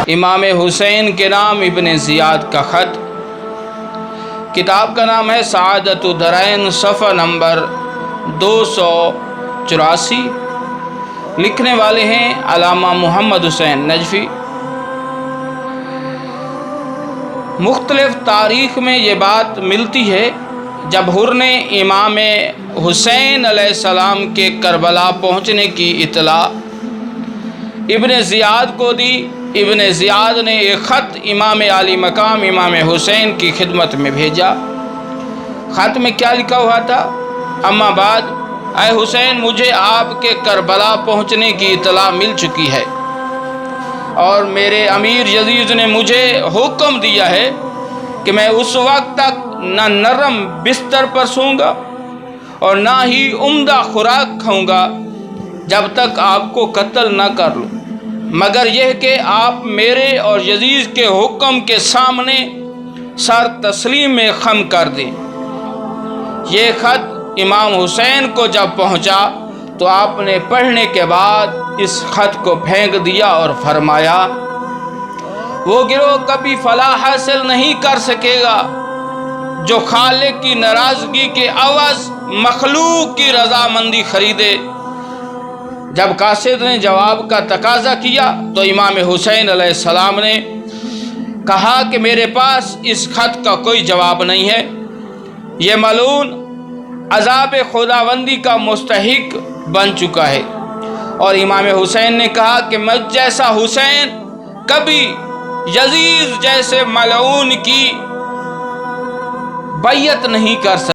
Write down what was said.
امام حسین کے نام ابن زیاد کا خط۔ کتاب کا نام ہے سعادت الدارین، صفحہ نمبر 284۔ لکھنے والے ہیں علامہ محمد حسین نجفی۔ مختلف تاریخ میں یہ بات ملتی ہے، جب حر نے امام حسین علیہ السلام کے کربلا پہنچنے کی اطلاع ابن زیاد کو دی، ابن زیاد نے ایک خط امام عالی مقام امام حسین کی خدمت میں بھیجا۔ خط میں کیا لکھا ہوا تھا؟ اما بعد، اے حسین، مجھے آپ کے کربلا پہنچنے کی اطلاع مل چکی ہے، اور میرے امیر یزید نے مجھے حکم دیا ہے کہ میں اس وقت تک نہ نرم بستر پر سوؤں گا اور نہ ہی عمدہ خوراک کھاؤں گا جب تک آپ کو قتل نہ کر لوں، مگر یہ کہ آپ میرے اور یزید کے حکم کے سامنے سر تسلیم خم کر دیں۔ یہ خط امام حسین کو جب پہنچا تو آپ نے پڑھنے کے بعد اس خط کو پھینک دیا اور فرمایا، وہ گروہ کبھی فلاح حاصل نہیں کر سکے گا جو خالق کی ناراضگی کے عوض مخلوق کی رضامندی خریدے۔ جب قاصد نے جواب کا تقاضا کیا تو امام حسین علیہ السلام نے کہا کہ میرے پاس اس خط کا کوئی جواب نہیں ہے، یہ ملعون عذاب خداوندی کا مستحق بن چکا ہے۔ اور امام حسین نے کہا کہ مجھ جیسا حسین کبھی یزید جیسے ملعون کی بیعت نہیں کر سکتا۔